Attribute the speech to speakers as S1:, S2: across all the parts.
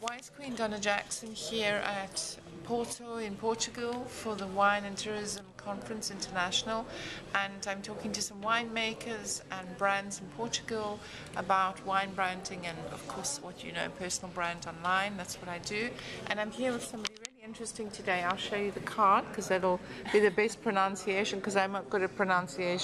S1: Why is Queen Donna Jackson here at Porto in Portugal for the Wine and Tourism Conference International, and I'm talking to some winemakers and brands in Portugal about wine branding and of course what you know, personal brand online. That's what I do, and I'm here with somebody really interesting today. I'll show you the card because that'll be the best pronunciation, because I'm not good at pronouncing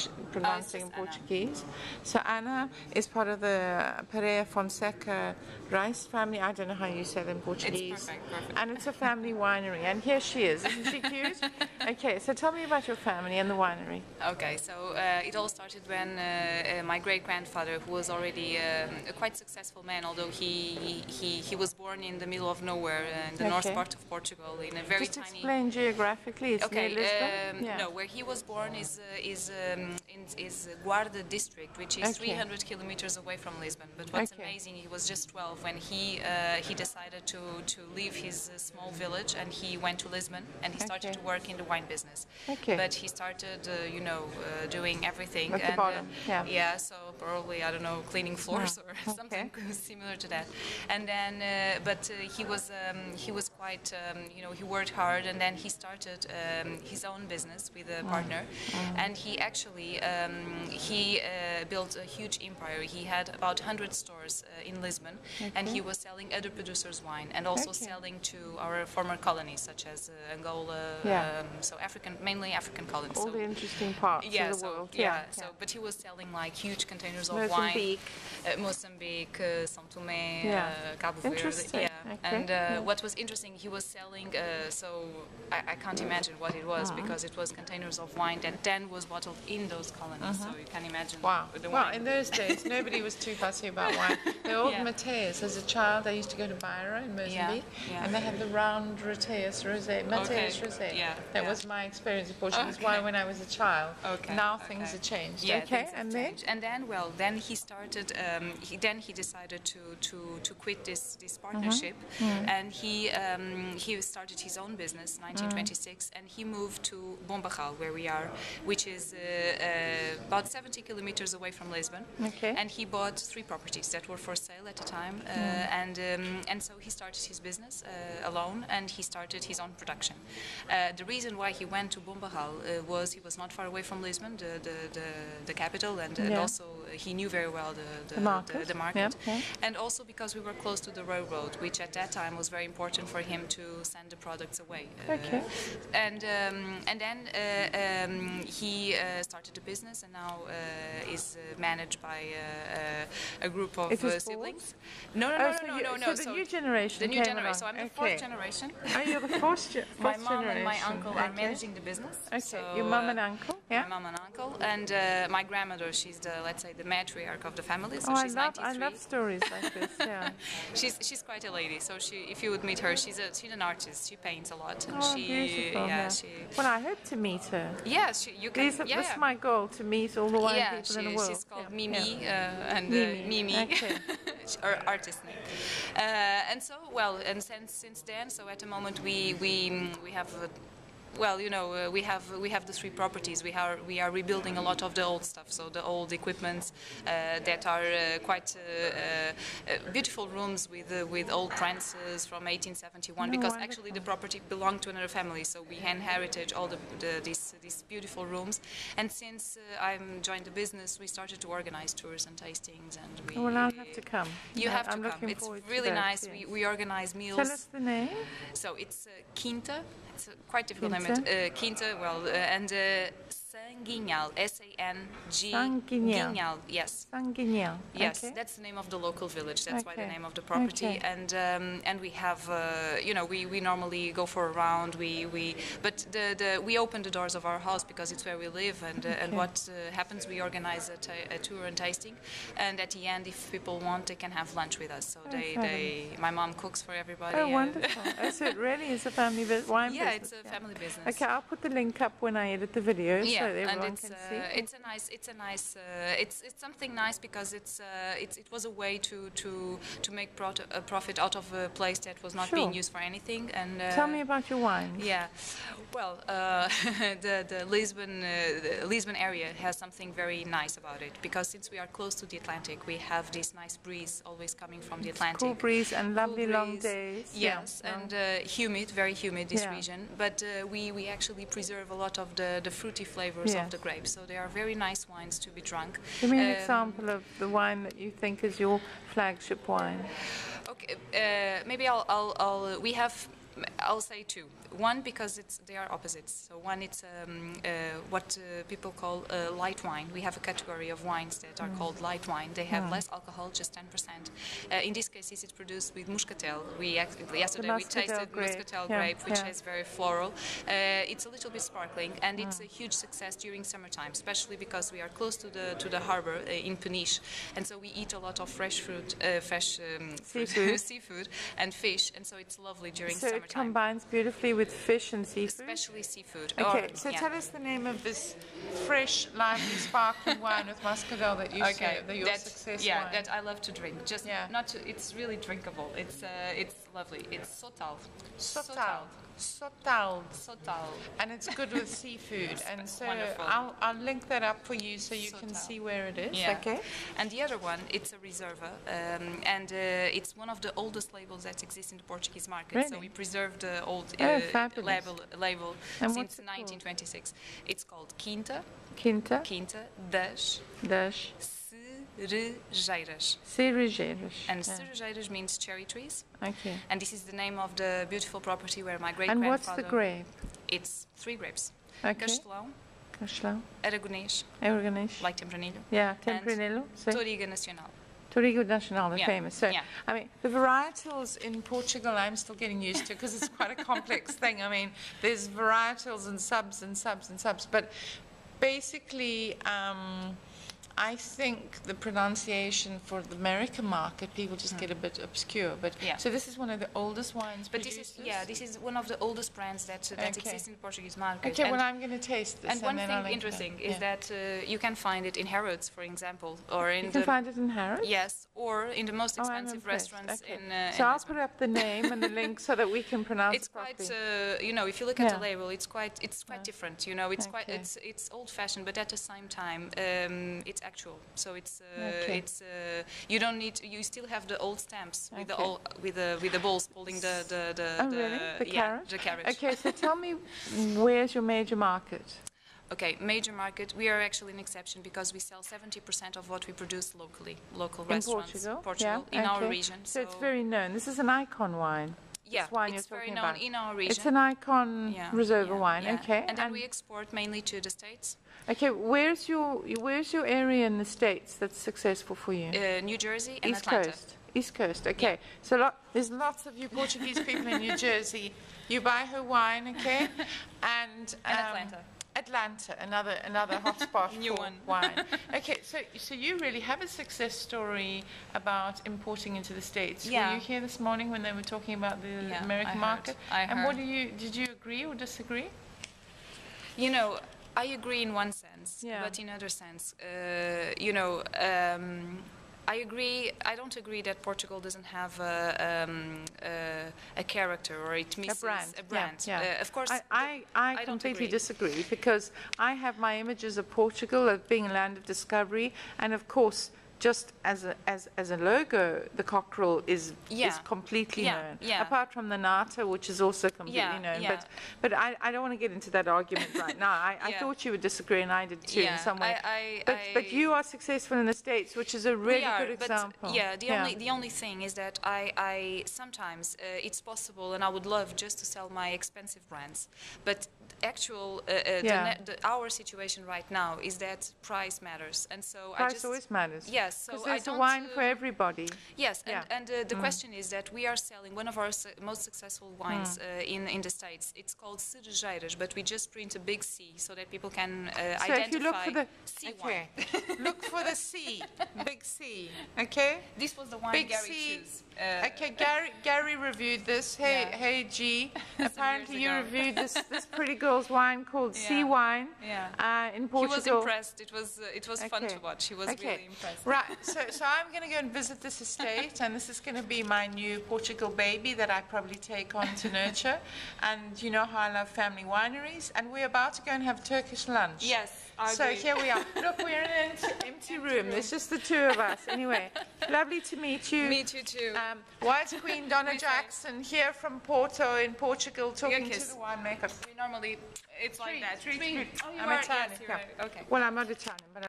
S1: in Portuguese. So Anna is part of the Pereira, Fonseca, Reis family. I don't know how you say it in Portuguese.
S2: It's perfect.
S1: And it's a family winery, and here she is. Isn't she cute? Okay, so tell me about your family and the winery.
S2: Okay, so it all started when my great-grandfather, who was already a quite successful man, although he was born in the middle of nowhere in the north part of Portugal, in a very
S1: Just
S2: tiny.
S1: explain geographically. It's near Lisbon.
S2: No, where he was born is Guarda district, which is 300 kilometers away from Lisbon. But what's amazing, he was just 12 when he decided to leave his small village, and he went to Lisbon and he started to work in the wine business. But he started, doing everything.
S1: At the bottom.
S2: Yeah, so probably, I don't know, cleaning floors or something similar to that. And then, but he was quite, he worked hard, and then he started his own business with a partner, and he actually built a huge empire. He had about 100 stores in Lisbon, and he was selling other producers' wine and also selling to our former colonies such as Angola, so mainly African colonies.
S1: All the interesting parts of the world.
S2: But he was selling like huge containers of wine. Mozambique, São Tomé, Cabo Verde. And what was interesting, he was selling, so I can't imagine what it was, because it was containers of wine that then was bottled in those colonies. So you can imagine.
S1: Well, in those days, nobody was too fussy about wine. The old Mateus, as a child, I used to go to Pereira in Mozambique, and they had the round Mateus Rosé. That was my experience in Portugal. That's why when I was a child. Now things have changed.
S2: Then he started. He decided to quit this partnership, and he started his own business in 1926, and he moved to Bombarral, where we are, which is about 70 kilometers away from Lisbon. And he bought 3 properties that were for sale at the time, and so he started his business alone, and he started his own production. The reason why he went to Bombarral was he was not far away from Lisbon, the capital, and also he knew very well the market, and also because we were close to the railroad, which at that time was very important for him to send the products away. And then he started the business, and now is managed by a group of siblings. No.
S1: So the new generation.
S2: The new generation. So I'm the 4th generation.
S1: Oh, you're the 4th generation.
S2: My mom and my uncle are managing the business.
S1: So, your mom and uncle.
S2: My mom and uncle, and my grandmother. She's the matriarch of the family. So she's 93.
S1: I love stories like this.
S2: She's quite a lady. So if you would meet her, she's an artist. She paints a lot, and
S1: beautiful. Well, I hope to meet her.
S2: Yes, you can.
S1: This is my goal, to meet all the wine people in the world.
S2: She's called Mimi, and Mimi, her artist name. And so, and since then, so at the moment we have. We have the 3 properties. We are rebuilding a lot of the old stuff, so the old equipments that are quite beautiful rooms with old prances from 1871. Because actually the property belonged to another family, so we inherited all these beautiful rooms. And since I joined the business, we started to organize tours and tastings, and
S1: I'll have to come.
S2: You have to come. It's really nice. We organize meals.
S1: Tell us the name.
S2: So it's Quinta. It's a quite difficult name. Quinta, and Sanguinhal, Sanguinhal, yes.
S1: Sanguinhal.
S2: Yes, that's the name of the local village. That's why the name of the property. And we have, we normally go for a round. But we open the doors of our house because it's where we live. And what happens, we organize a tour and tasting. And at the end, if people want, they can have lunch with us. So my mom cooks for everybody.
S1: Oh, wonderful! So it really is a family wine business.
S2: Yeah, it's a family business.
S1: Okay, I'll put the link up when I edit the videos. so that everyone can see.
S2: It's something nice because it was a way to make a profit out of a place that was not being used for anything. And
S1: tell me about your wines.
S2: Yeah, well, the Lisbon area has something very nice about it because since we are close to the Atlantic, we have this nice breeze always coming from the Atlantic.
S1: Cool breeze and lovely long days.
S2: Yes, and humid, very humid this region. But we actually preserve a lot of the fruity flavors of the grapes, so they are very nice wines to be drunk.
S1: Give me an example of the wine that you think is your flagship wine.
S2: Okay, maybe I'll say two. One, because they are opposites. So one, it's what people call light wine. We have a category of wines that are called light wine. They have less alcohol, just 10%. In this case, it's produced with muscatel. Yesterday we tasted muscatel grape, which is very floral. It's a little bit sparkling, and it's a huge success during summertime, especially because we are close to the harbor in Peniche, and so we eat a lot of fresh fruit, seafood and fish, and so it's lovely during summertime.
S1: So it combines beautifully with fish and seafood?
S2: Especially seafood.
S1: Okay, tell us the name of this fresh, lively, sparkling wine with muscatel that you say, your success wine.
S2: That I love to drink. Just it's really drinkable. It's lovely. It's Sotal. And it's good with seafood. And so I'll link that up for you so you can see where it is.
S1: Yeah. Okay.
S2: And the other one, it's a Reserva, and it's one of the oldest labels that exists in the Portuguese market.
S1: Really?
S2: So we preserve the old label
S1: and
S2: since 1926. It's called Quinta das Cerejeiras. And cerejeiras means cherry trees.
S1: Okay.
S2: And this is the name of the beautiful property where my
S1: And
S2: great-grandfather...
S1: what's the grape?
S2: It's 3 grapes.
S1: Okay.
S2: Castelão, Aragonês, like Tempranillo.
S1: Yeah, Tempranillo.
S2: And Touriga Nacional.
S1: Touriga Nacional, the famous. So, I mean, the varietals in Portugal, I'm still getting used to because it's quite a complex thing. I mean, there's varietals and subs and subs and subs. But basically, I think the pronunciation for the American market, people just get a bit obscure. But so this is one of the oldest wines producers?
S2: This is one of the oldest brands that exists in the Portuguese market.
S1: Okay, well, I'm going to taste this.
S2: And one thing interesting is that you can find it in Harrods, for example, or in
S1: you can find it in Harrods?
S2: Yes, or in the most expensive restaurants in
S1: so I'll put up the name and the link so that we can pronounce it properly.
S2: It's quite, you know, if you look at the label, it's quite different. You know, it's old-fashioned, but at the same time, it's actual. So it's you don't need you still have the old stamps with the balls holding the carrot.
S1: Okay, so tell me, where's your major market?
S2: Okay, major market. We are actually an exception because we sell 70% of what we produce locally, local restaurants. Portugal, in our region.
S1: So it's very known. This is an icon wine.
S2: Yeah, it's very known in our region.
S1: It's an icon Reserva wine. Okay,
S2: and then we export mainly to the States.
S1: Okay, where's your area in the States that's successful for you?
S2: New Jersey and
S1: East
S2: Atlanta.
S1: Coast. East Coast. Okay, so there's lots of you Portuguese people in New Jersey. You buy her wine, okay, and
S2: Atlanta.
S1: Atlanta, another hotspot
S2: New
S1: for wine. Okay, so you really have a success story about importing into the States.
S2: Yeah.
S1: Were you here this morning when they were talking about the American market?
S2: I heard.
S1: And what did you agree or disagree?
S2: You know, I agree in one sense, but in other sense, you know, I agree. I don't agree that Portugal doesn't have a character or it misses a brand. Of course,
S1: I completely disagree because I have my images of Portugal as being a land of discovery, and of course, just as a logo, the cockerel is completely known. Apart from the nata, which is also completely known. But I don't want to get into that argument right now. I thought you would disagree, and I did too in some way. But you are successful in the States, which is a really good example.
S2: The only thing is that I sometimes it's possible, and I would love just to sell my expensive brands, but actual our situation right now is that price matters, and so
S1: price always matters.
S2: Yes, Yes, so
S1: Because
S2: I
S1: there's a
S2: don't,
S1: wine for everybody.
S2: Yes,
S1: Yeah.
S2: and the question is that we are selling one of our most successful wines in the States. It's called Cerejeiras, but we just print a big C so that people can
S1: So
S2: identify
S1: if you look for the
S2: C wine.
S1: look for the C, big C. Okay.
S2: This was the wine
S1: Big
S2: Gary
S1: C.
S2: chose.
S1: Okay, Gary reviewed this. Hey G. Apparently you
S2: ago.
S1: reviewed this pretty girl's wine called Sea
S2: Yeah.
S1: Wine in
S2: He
S1: Portugal.
S2: was impressed. It was fun to watch. He was really impressed.
S1: Right. So I'm going to go and visit this estate, and this is going to be my new Portugal baby that I probably take on to nurture. And you know how I love family wineries, and we're about to go and have Turkish lunch.
S2: Yes.
S1: So here we are. Look, we're in an empty room. There's just the two of us. Anyway, lovely to meet you.
S2: Meet you too.
S1: White Queen Donna Jackson here from Porto in Portugal, talking to the winemaker.
S2: We normally, it's like that.
S1: Treat.
S2: Oh, you
S1: I'm
S2: are?
S1: Italian.
S2: Yes, you're right. Okay.
S1: Well, I'm not Italian, but